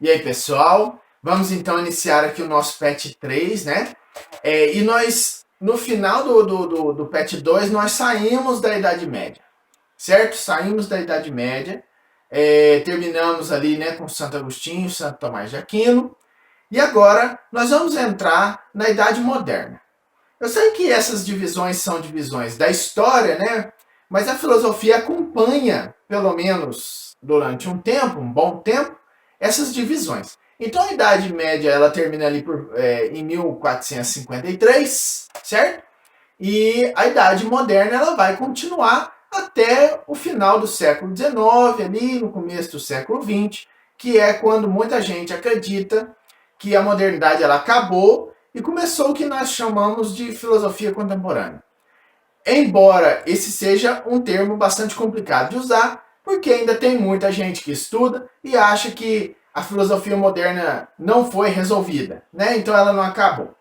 E aí, pessoal? Vamos então iniciar aqui o nosso PET 3, né? E nós, no final do PET 2, nós saímos da Idade Média, certo? Saímos da Idade Média, terminamos ali, né, com Santo Agostinho, Santo Tomás de Aquino, e agora nós vamos entrar na Idade Moderna. Eu sei que essas divisões são divisões da história, né? Mas a filosofia acompanha, pelo menos durante um tempo, um bom tempo, essas divisões. Então a Idade Média ela termina ali em 1453, certo? E a Idade Moderna ela vai continuar até o final do século XIX, ali no começo do século XX, que é quando muita gente acredita que a modernidade ela acabou e começou o que nós chamamos de filosofia contemporânea. Embora esse seja um termo bastante complicado de usar, porque ainda tem muita gente que estuda e acha que a filosofia moderna não foi resolvida, né? Então ela não acabou.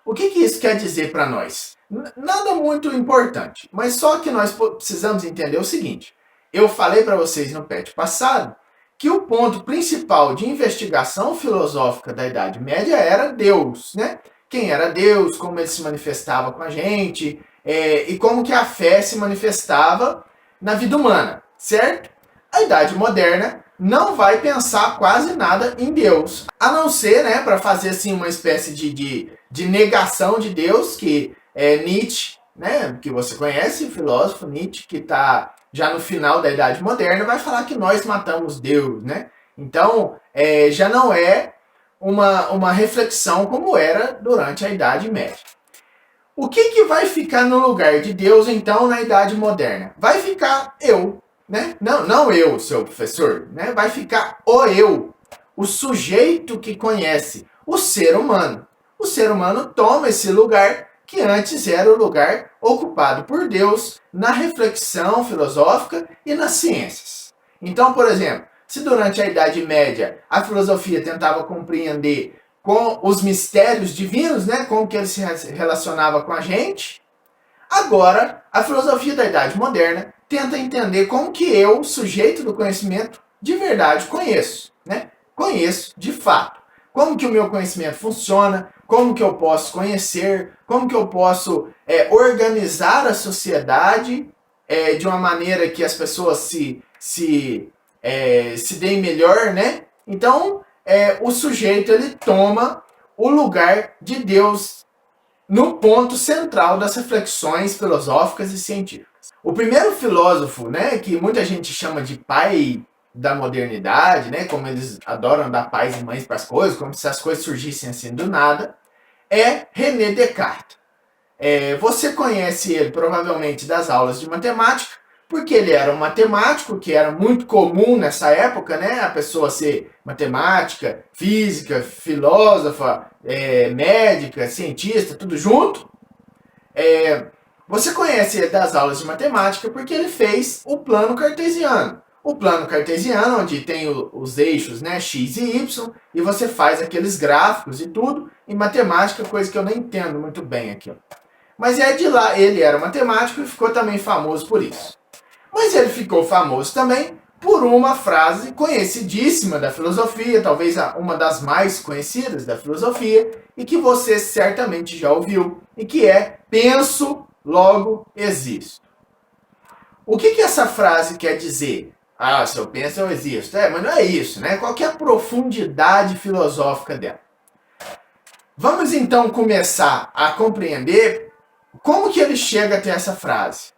O que isso quer dizer para nós? Nada muito importante, mas só que nós precisamos entender o seguinte. Eu falei para vocês no PET passado que o ponto principal de investigação filosófica da Idade Média era Deus, né? Quem era Deus, como ele se manifestava com a gente, e como que a fé se manifestava na vida humana, certo? A Idade Moderna não vai pensar quase nada em Deus, a não ser, né, para fazer assim uma espécie de negação de Deus, que é Nietzsche, né, que você conhece, o filósofo Nietzsche, que está já no final da Idade Moderna, vai falar que nós matamos Deus, né? Então, já não é uma reflexão como era durante a Idade Média. O que vai ficar no lugar de Deus, então, na Idade Moderna? Vai ficar eu, né? Não eu, seu professor, né? Vai ficar o eu, o sujeito que conhece, o ser humano. O ser humano toma esse lugar que antes era o lugar ocupado por Deus na reflexão filosófica e nas ciências. Então, por exemplo, se durante a Idade Média a filosofia tentava compreender com os mistérios divinos, né, como que ele se relacionava com a gente, agora a filosofia da Idade Moderna tenta entender como que eu, sujeito do conhecimento, de verdade conheço, né? Conheço de fato. Como que o meu conhecimento funciona, como que eu posso conhecer, como que eu posso organizar a sociedade de uma maneira que as pessoas se deem melhor, né? Então, o sujeito ele toma o lugar de Deus no ponto central das reflexões filosóficas e científicas. O primeiro filósofo, né, que muita gente chama de pai da modernidade, né, como eles adoram dar pais e mães para as coisas, como se as coisas surgissem assim do nada, é René Descartes. Você conhece ele provavelmente das aulas de matemática, porque ele era um matemático, que era muito comum nessa época, né, a pessoa ser matemática, física, filósofa, médica, cientista, tudo junto. Você conhece ele das aulas de matemática porque ele fez o plano cartesiano. O plano cartesiano, onde tem os eixos, né, x e y, e você faz aqueles gráficos e tudo, em matemática, coisa que eu nem entendo muito bem aqui. Mas de lá, ele era matemático e ficou também famoso por isso. Mas ele ficou famoso também por uma frase conhecidíssima da filosofia, talvez uma das mais conhecidas da filosofia, e que você certamente já ouviu, e que é: penso, logo existo. O que essa frase quer dizer? Ah, se eu penso, eu existo. Mas não é isso, né? Qual que é a profundidade filosófica dela? Vamos então começar a compreender como que ele chega até essa frase.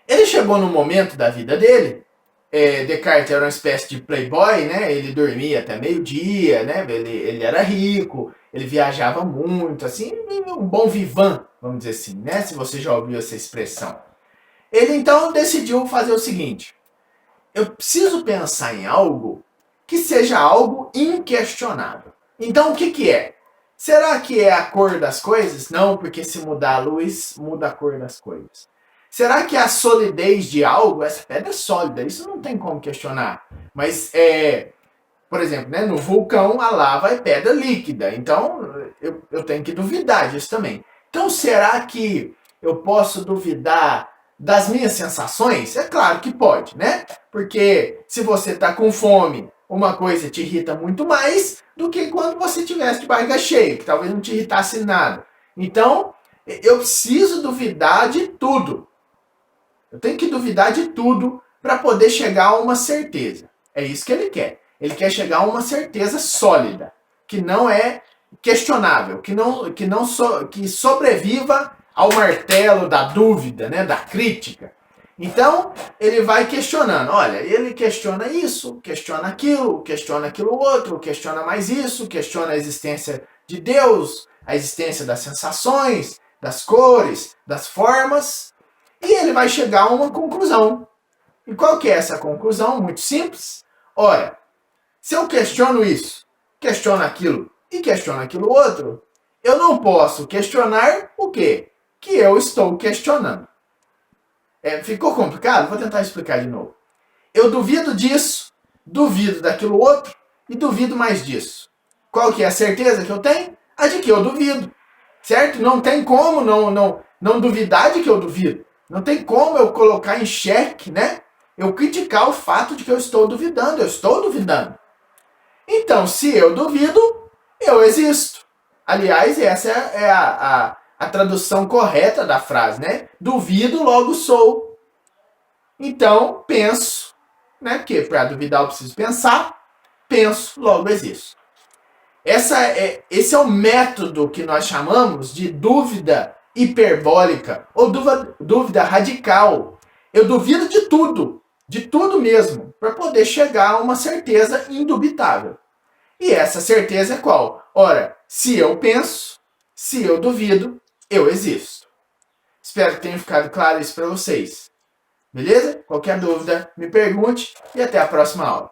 Ele chegou num momento da vida dele, Descartes era uma espécie de playboy, né? Ele dormia até meio-dia, né? Ele era rico, ele viajava muito, assim, um bom vivant, vamos dizer assim, né? Se você já ouviu essa expressão. Ele então decidiu fazer o seguinte: eu preciso pensar em algo que seja algo inquestionável. Então o que é? Será que é a cor das coisas? Não, porque se mudar a luz, muda a cor das coisas. Será que a solidez de algo, essa pedra é sólida, isso não tem como questionar. Mas, por exemplo, né, no vulcão a lava é pedra líquida, então eu tenho que duvidar disso também. Então será que eu posso duvidar das minhas sensações? É claro que pode, né? Porque se você está com fome, uma coisa te irrita muito mais do que quando você tivesse de barriga cheia, que talvez não te irritasse nada. Então, eu preciso duvidar de tudo. Eu tenho que duvidar de tudo para poder chegar a uma certeza. É isso que ele quer. Ele quer chegar a uma certeza sólida, que não é questionável, que sobreviva ao martelo da dúvida, né, da crítica. Então, ele vai questionando. Olha, ele questiona isso, questiona aquilo outro, questiona mais isso, questiona a existência de Deus, a existência das sensações, das cores, das formas, e ele vai chegar a uma conclusão. E qual que é essa conclusão? Muito simples. Ora, se eu questiono isso, questiono aquilo e questiono aquilo outro, eu não posso questionar o quê? Que eu estou questionando. Ficou complicado? Vou tentar explicar de novo. Eu duvido disso, duvido daquilo outro e duvido mais disso. Qual que é a certeza que eu tenho? A de que eu duvido. Certo? Não tem como não duvidar de que eu duvido. Não tem como eu colocar em xeque, né? Eu criticar o fato de que eu estou duvidando. Eu estou duvidando. Então, se eu duvido, eu existo. Aliás, essa é a tradução correta da frase, né? Duvido, logo sou. Então, penso, né? Porque para duvidar eu preciso pensar. Penso, logo existo. Esse é o método que nós chamamos de dúvida hiperbólica ou dúvida radical. Eu duvido de tudo mesmo, para poder chegar a uma certeza indubitável. E essa certeza é qual? Ora, se eu penso, se eu duvido, eu existo. Espero que tenha ficado claro isso para vocês. Beleza? Qualquer dúvida, me pergunte e até a próxima aula.